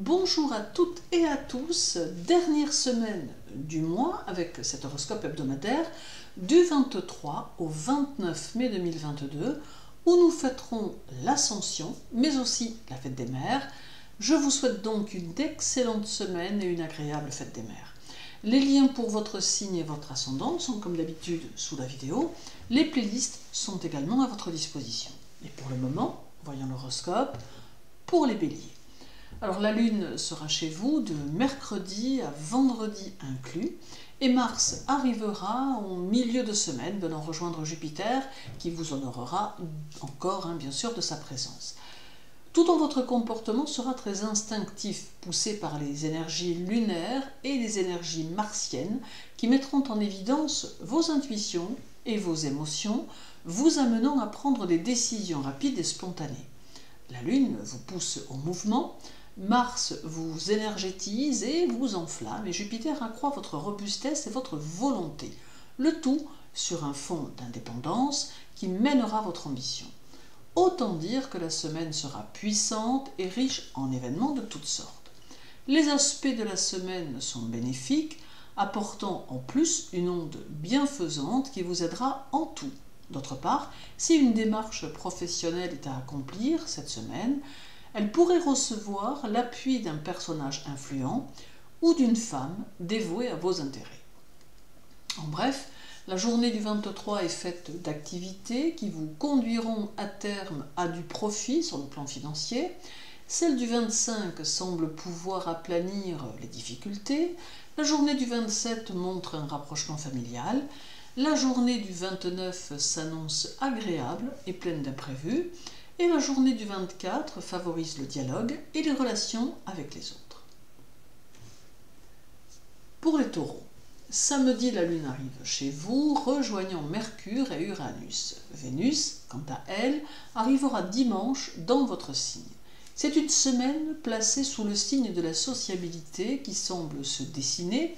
Bonjour à toutes et à tous, dernière semaine du mois avec cet horoscope hebdomadaire du 23 au 29 mai 2022 où nous fêterons l'Ascension mais aussi la fête des mères. Je vous souhaite donc une excellente semaine et une agréable fête des mères. Les liens pour votre signe et votre ascendant sont comme d'habitude sous la vidéo. Les playlists sont également à votre disposition. Et pour le moment, voyons l'horoscope pour les béliers. Alors la lune sera chez vous de mercredi à vendredi inclus et Mars arrivera au milieu de semaine venant rejoindre Jupiter qui vous honorera encore bien sûr de sa présence. Tout dans votre comportement sera très instinctif, poussé par les énergies lunaires et les énergies martiennes qui mettront en évidence vos intuitions et vos émotions, vous amenant à prendre des décisions rapides et spontanées. La lune vous pousse au mouvement, Mars vous énergétise et vous enflamme, et Jupiter accroît votre robustesse et votre volonté, le tout sur un fond d'indépendance qui mènera votre ambition. Autant dire que la semaine sera puissante et riche en événements de toutes sortes. Les aspects de la semaine sont bénéfiques, apportant en plus une onde bienfaisante qui vous aidera en tout. D'autre part, si une démarche professionnelle est à accomplir cette semaine, elle pourrait recevoir l'appui d'un personnage influent ou d'une femme dévouée à vos intérêts. En bref, la journée du 23 est faite d'activités qui vous conduiront à terme à du profit sur le plan financier. Celle du 25 semble pouvoir aplanir les difficultés. La journée du 27 montre un rapprochement familial. La journée du 29 s'annonce agréable et pleine d'imprévus. Et la journée du 24 favorise le dialogue et les relations avec les autres. Pour les taureaux, samedi la lune arrive chez vous, rejoignant Mercure et Uranus. Vénus, quant à elle, arrivera dimanche dans votre signe. C'est une semaine placée sous le signe de la sociabilité qui semble se dessiner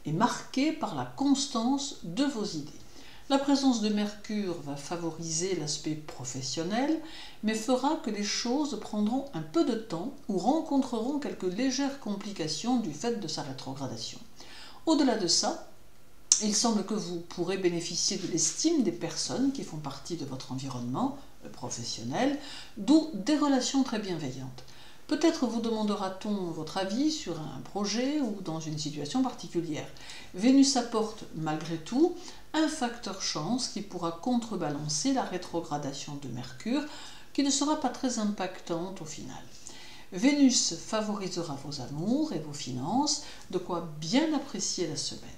et marquée par la constance de vos idées. La présence de Mercure va favoriser l'aspect professionnel, mais fera que les choses prendront un peu de temps ou rencontreront quelques légères complications du fait de sa rétrogradation. Au-delà de ça, il semble que vous pourrez bénéficier de l'estime des personnes qui font partie de votre environnement professionnel, d'où des relations très bienveillantes. Peut-être vous demandera-t-on votre avis sur un projet ou dans une situation particulière. Vénus apporte malgré tout un facteur chance qui pourra contrebalancer la rétrogradation de Mercure qui ne sera pas très impactante au final. Vénus favorisera vos amours et vos finances, de quoi bien apprécier la semaine.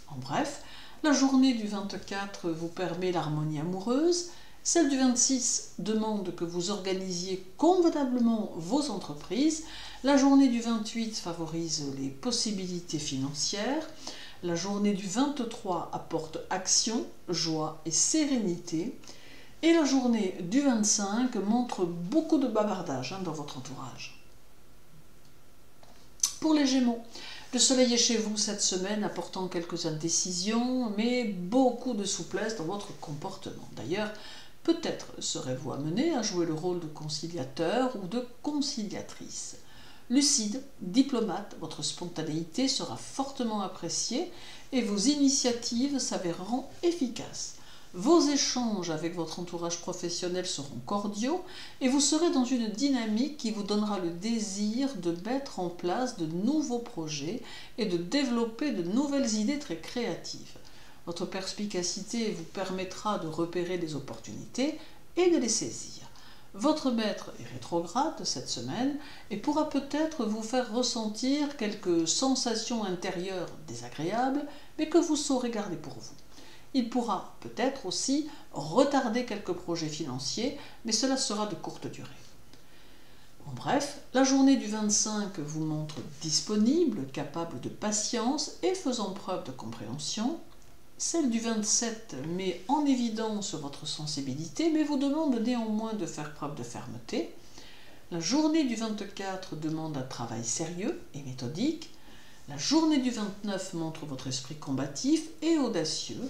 En bref, la journée du 24 vous permet l'harmonie amoureuse, celle du 26 demande que vous organisiez convenablement vos entreprises, la journée du 28 favorise les possibilités financières, la journée du 23 apporte action, joie et sérénité, et la journée du 25 montre beaucoup de bavardage dans votre entourage. Pour les Gémeaux, le soleil est chez vous cette semaine apportant quelques indécisions, mais beaucoup de souplesse dans votre comportement. D'ailleurs, peut-être serez-vous amené à jouer le rôle de conciliateur ou de conciliatrice. Lucide, diplomate, votre spontanéité sera fortement appréciée et vos initiatives s'avéreront efficaces. Vos échanges avec votre entourage professionnel seront cordiaux et vous serez dans une dynamique qui vous donnera le désir de mettre en place de nouveaux projets et de développer de nouvelles idées très créatives. Votre perspicacité vous permettra de repérer des opportunités et de les saisir. Votre maître est rétrograde cette semaine et pourra peut-être vous faire ressentir quelques sensations intérieures désagréables, mais que vous saurez garder pour vous. Il pourra peut-être aussi retarder quelques projets financiers, mais cela sera de courte durée. En bref, la journée du 25 vous montre disponible, capable de patience et faisant preuve de compréhension. Celle du 27 met en évidence votre sensibilité, mais vous demande néanmoins de faire preuve de fermeté. La journée du 24 demande un travail sérieux et méthodique. La journée du 29 montre votre esprit combatif et audacieux.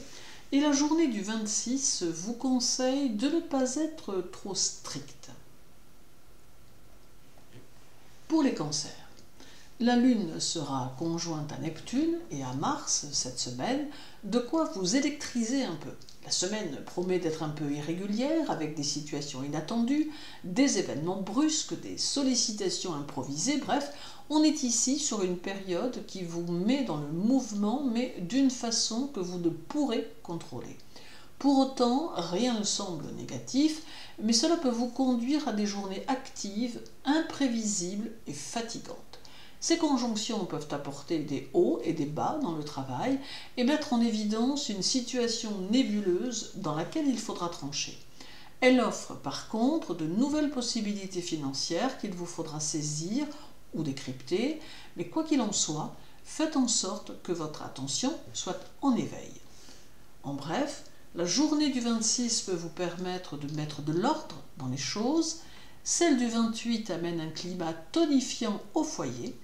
Et la journée du 26 vous conseille de ne pas être trop strict. Pour les cancers, La Lune sera conjointe à Neptune et à Mars cette semaine, de quoi vous électriser un peu. La semaine promet d'être un peu irrégulière, avec des situations inattendues, des événements brusques, des sollicitations improvisées, bref, on est ici sur une période qui vous met dans le mouvement, mais d'une façon que vous ne pourrez contrôler. Pour autant, rien ne semble négatif, mais cela peut vous conduire à des journées actives, imprévisibles et fatigantes. Ces conjonctions peuvent apporter des hauts et des bas dans le travail et mettre en évidence une situation nébuleuse dans laquelle il faudra trancher. Elle offre par contre de nouvelles possibilités financières qu'il vous faudra saisir ou décrypter, mais quoi qu'il en soit, faites en sorte que votre attention soit en éveil. En bref, la journée du 26 peut vous permettre de mettre de l'ordre dans les choses, celle du 28 amène un climat tonifiant au foyer,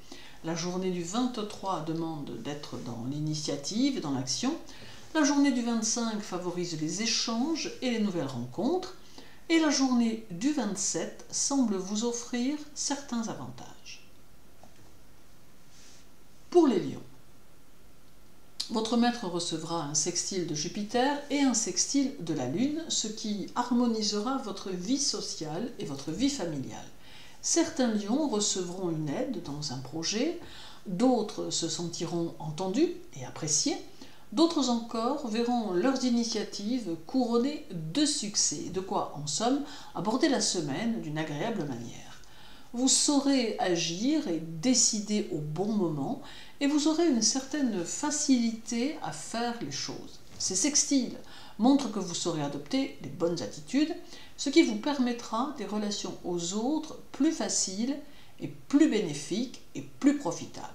la journée du 23 demande d'être dans l'initiative et dans l'action, la journée du 25 favorise les échanges et les nouvelles rencontres, et la journée du 27 semble vous offrir certains avantages. Pour les lions, votre maître recevra un sextile de Jupiter et un sextile de la Lune, ce qui harmonisera votre vie sociale et votre vie familiale. Certains lions recevront une aide dans un projet, d'autres se sentiront entendus et appréciés, d'autres encore verront leurs initiatives couronnées de succès, de quoi, en somme, aborder la semaine d'une agréable manière. Vous saurez agir et décider au bon moment, et vous aurez une certaine facilité à faire les choses. Ces sextiles montrent que vous saurez adopter les bonnes attitudes, ce qui vous permettra des relations aux autres plus faciles et plus bénéfiques et plus profitables.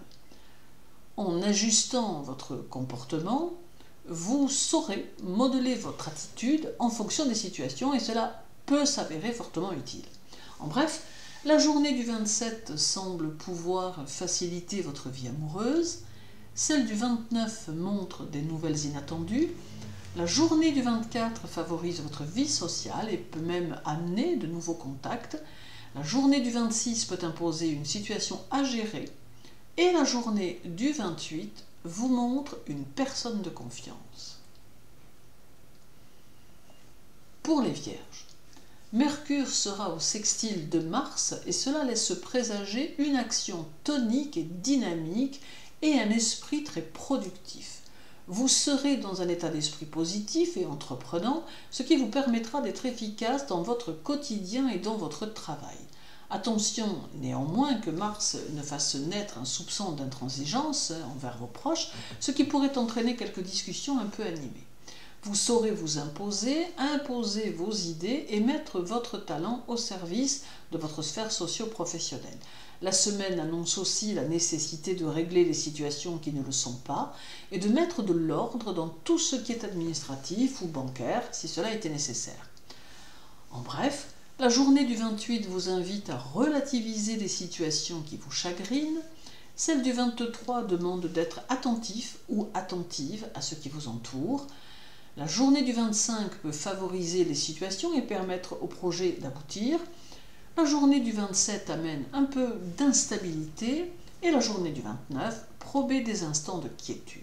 En ajustant votre comportement, vous saurez modeler votre attitude en fonction des situations et cela peut s'avérer fortement utile. En bref, la journée du 27 semble pouvoir faciliter votre vie amoureuse, celle du 29 montre des nouvelles inattendues, la journée du 24 favorise votre vie sociale et peut même amener de nouveaux contacts, la journée du 26 peut imposer une situation à gérer, et la journée du 28 vous montre une personne de confiance. Pour les Vierges, Mercure sera au sextile de Mars et cela laisse présager une action tonique et dynamique et un esprit très productif. Vous serez dans un état d'esprit positif et entreprenant, ce qui vous permettra d'être efficace dans votre quotidien et dans votre travail. Attention néanmoins que Mars ne fasse naître un soupçon d'intransigeance envers vos proches, ce qui pourrait entraîner quelques discussions un peu animées. Vous saurez vous imposer vos idées et mettre votre talent au service de votre sphère socio-professionnelle. La semaine annonce aussi la nécessité de régler les situations qui ne le sont pas et de mettre de l'ordre dans tout ce qui est administratif ou bancaire si cela était nécessaire. En bref, la journée du 28 vous invite à relativiser les situations qui vous chagrinent. Celle du 23 demande d'être attentif ou attentive à ce qui vous entoure. La journée du 25 peut favoriser les situations et permettre au projet d'aboutir. La journée du 27 amène un peu d'instabilité et la journée du 29 promet des instants de quiétude.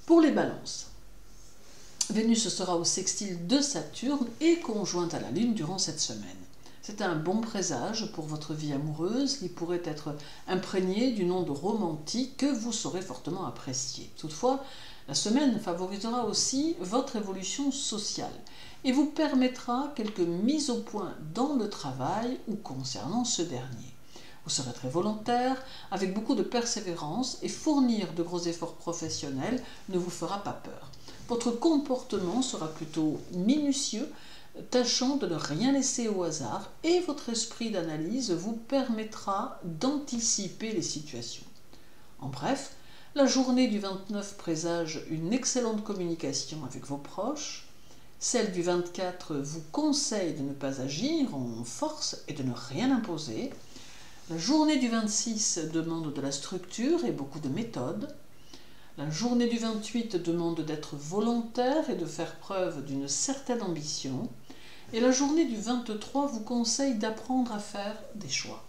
Pour les balances, Vénus sera au sextile de Saturne et conjointe à la Lune durant cette semaine. C'est un bon présage pour votre vie amoureuse qui pourrait être imprégnée d'une onde romantique que vous saurez fortement apprécier. Toutefois, la semaine favorisera aussi votre évolution sociale et vous permettra quelques mises au point dans le travail ou concernant ce dernier. Vous serez très volontaire, avec beaucoup de persévérance et fournir de gros efforts professionnels ne vous fera pas peur. Votre comportement sera plutôt minutieux, tâchant de ne rien laisser au hasard et votre esprit d'analyse vous permettra d'anticiper les situations. En bref, la journée du 29 présage une excellente communication avec vos proches. Celle du 24 vous conseille de ne pas agir en force et de ne rien imposer. La journée du 26 demande de la structure et beaucoup de méthode. La journée du 28 demande d'être volontaire et de faire preuve d'une certaine ambition. Et la journée du 23 vous conseille d'apprendre à faire des choix.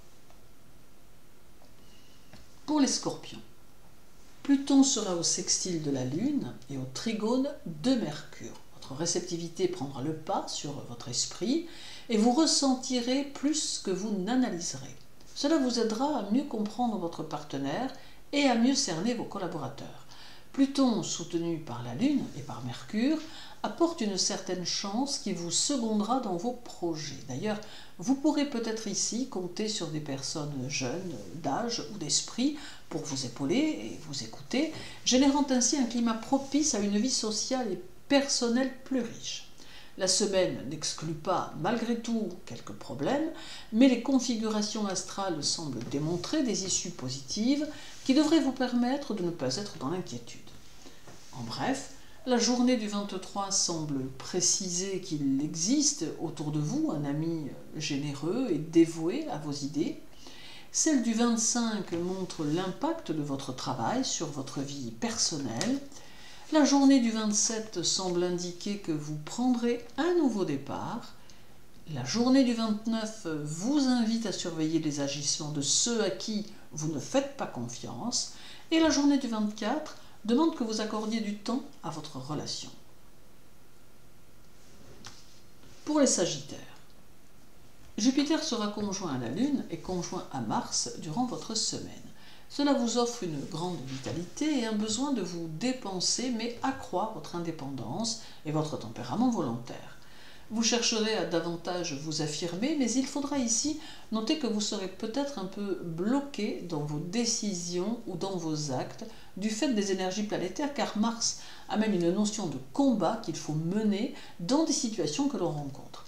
Pour les scorpions, Pluton sera au sextile de la Lune et au trigone de Mercure. Votre réceptivité prendra le pas sur votre esprit et vous ressentirez plus que vous n'analyserez. Cela vous aidera à mieux comprendre votre partenaire et à mieux cerner vos collaborateurs. Pluton, soutenu par la Lune et par Mercure, apporte une certaine chance qui vous secondera dans vos projets. D'ailleurs, vous pourrez peut-être ici compter sur des personnes jeunes, d'âge ou d'esprit pour vous épauler et vous écouter, générant ainsi un climat propice à une vie sociale et personnelle plus riche. La semaine n'exclut pas, malgré tout, quelques problèmes, mais les configurations astrales semblent démontrer des issues positives qui devraient vous permettre de ne pas être dans l'inquiétude. En bref, la journée du 23 semble préciser qu'il existe autour de vous un ami généreux et dévoué à vos idées. Celle du 25 montre l'impact de votre travail sur votre vie personnelle. La journée du 27 semble indiquer que vous prendrez un nouveau départ. La journée du 29 vous invite à surveiller les agissements de ceux à qui vous ne faites pas confiance. Et la journée du 24 demande que vous accordiez du temps à votre relation. Pour les Sagittaires, Jupiter sera conjoint à la Lune et conjoint à Mars durant votre semaine. Cela vous offre une grande vitalité et un besoin de vous dépenser, mais accroît votre indépendance et votre tempérament volontaire. Vous chercherez à davantage vous affirmer, mais il faudra ici noter que vous serez peut-être un peu bloqué dans vos décisions ou dans vos actes du fait des énergies planétaires, car Mars amène une notion de combat qu'il faut mener dans des situations que l'on rencontre.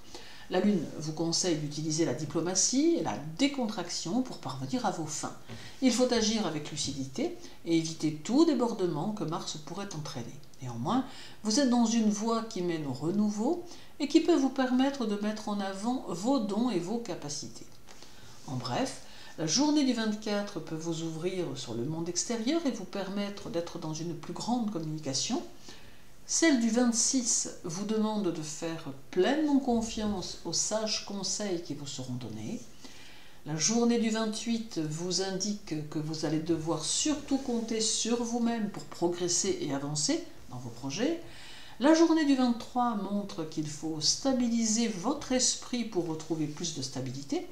La Lune vous conseille d'utiliser la diplomatie et la décontraction pour parvenir à vos fins. Il faut agir avec lucidité et éviter tout débordement que Mars pourrait entraîner. Néanmoins, vous êtes dans une voie qui mène au renouveau et qui peut vous permettre de mettre en avant vos dons et vos capacités. En bref, la journée du 24 peut vous ouvrir sur le monde extérieur et vous permettre d'être dans une plus grande communication. Celle du 26 vous demande de faire pleinement confiance aux sages conseils qui vous seront donnés. La journée du 28 vous indique que vous allez devoir surtout compter sur vous-même pour progresser et avancer dans vos projets. La journée du 23 montre qu'il faut stabiliser votre esprit pour retrouver plus de stabilité.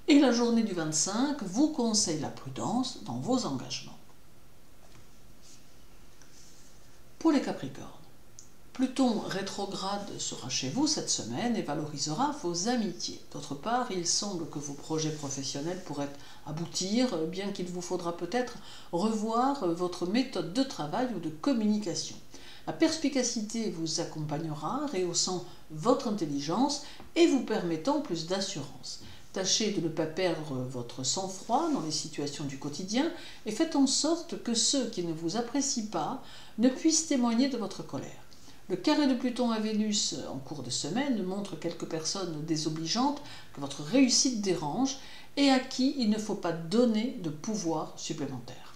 Et la journée du 25 vous conseille la prudence dans vos engagements. Pour les Capricornes, Pluton rétrograde sera chez vous cette semaine et valorisera vos amitiés. D'autre part, il semble que vos projets professionnels pourraient aboutir, bien qu'il vous faudra peut-être revoir votre méthode de travail ou de communication. La perspicacité vous accompagnera, rehaussant votre intelligence et vous permettant plus d'assurance. Tâchez de ne pas perdre votre sang-froid dans les situations du quotidien et faites en sorte que ceux qui ne vous apprécient pas ne puissent témoigner de votre colère. Le carré de Pluton à Vénus en cours de semaine montre quelques personnes désobligeantes que votre réussite dérange et à qui il ne faut pas donner de pouvoir supplémentaire.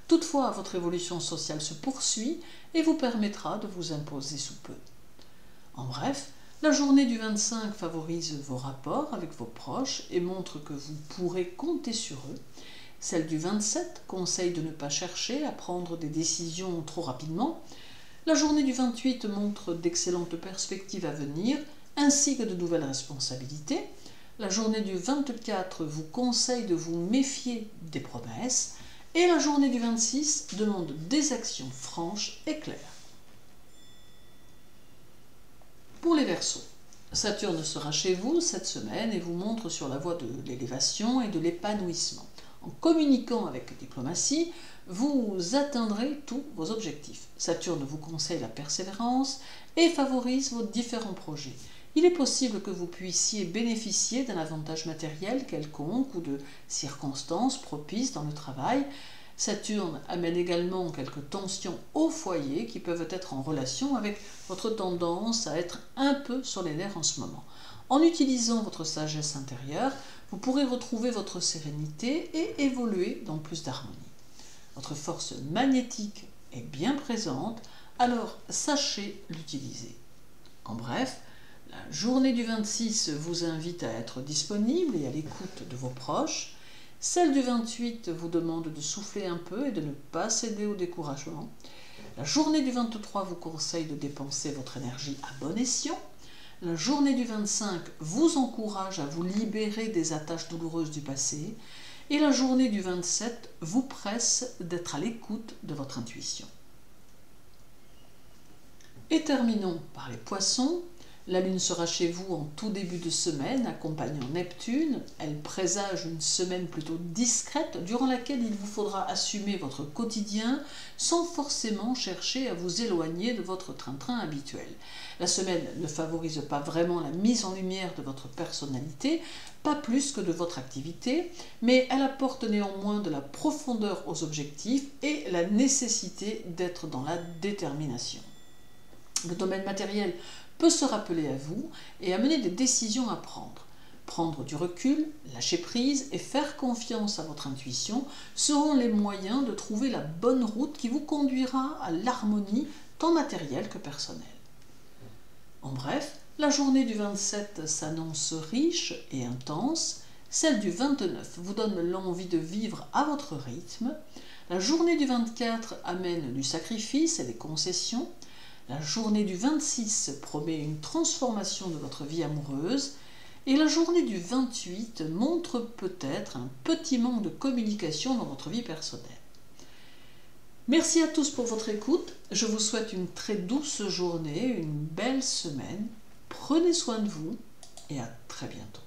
Toutefois, votre évolution sociale se poursuit et vous permettra de vous imposer sous peu. En bref, la journée du 25 favorise vos rapports avec vos proches et montre que vous pourrez compter sur eux. Celle du 27 conseille de ne pas chercher à prendre des décisions trop rapidement. La journée du 28 montre d'excellentes perspectives à venir, ainsi que de nouvelles responsabilités. La journée du 24 vous conseille de vous méfier des promesses. Et la journée du 26 demande des actions franches et claires. Pour les Verseaux, Saturne sera chez vous cette semaine et vous montre sur la voie de l'élévation et de l'épanouissement. En communiquant avec diplomatie, vous atteindrez tous vos objectifs. Saturne vous conseille la persévérance et favorise vos différents projets. Il est possible que vous puissiez bénéficier d'un avantage matériel quelconque ou de circonstances propices dans le travail. Saturne amène également quelques tensions au foyer qui peuvent être en relation avec votre tendance à être un peu sur les nerfs en ce moment. En utilisant votre sagesse intérieure, vous pourrez retrouver votre sérénité et évoluer dans plus d'harmonie. Votre force magnétique est bien présente, alors sachez l'utiliser. En bref, la journée du 26 vous invite à être disponible et à l'écoute de vos proches. Celle du 28 vous demande de souffler un peu et de ne pas céder au découragement. La journée du 23 vous conseille de dépenser votre énergie à bon escient. La journée du 25 vous encourage à vous libérer des attaches douloureuses du passé. Et la journée du 27 vous presse d'être à l'écoute de votre intuition. Et terminons par les poissons. La lune sera chez vous en tout début de semaine, accompagnant Neptune. Elle présage une semaine plutôt discrète, durant laquelle il vous faudra assumer votre quotidien sans forcément chercher à vous éloigner de votre train-train habituel. La semaine ne favorise pas vraiment la mise en lumière de votre personnalité, pas plus que de votre activité, mais elle apporte néanmoins de la profondeur aux objectifs et la nécessité d'être dans la détermination. Le domaine matériel peut se rappeler à vous et amener des décisions à prendre. Prendre du recul, lâcher prise et faire confiance à votre intuition seront les moyens de trouver la bonne route qui vous conduira à l'harmonie tant matérielle que personnelle. En bref, la journée du 27 s'annonce riche et intense, celle du 29 vous donne l'envie de vivre à votre rythme, la journée du 24 amène du sacrifice et des concessions, la journée du 26 promet une transformation de votre vie amoureuse et la journée du 28 montre peut-être un petit manque de communication dans votre vie personnelle. Merci à tous pour votre écoute. Je vous souhaite une très douce journée, une belle semaine. Prenez soin de vous et à très bientôt.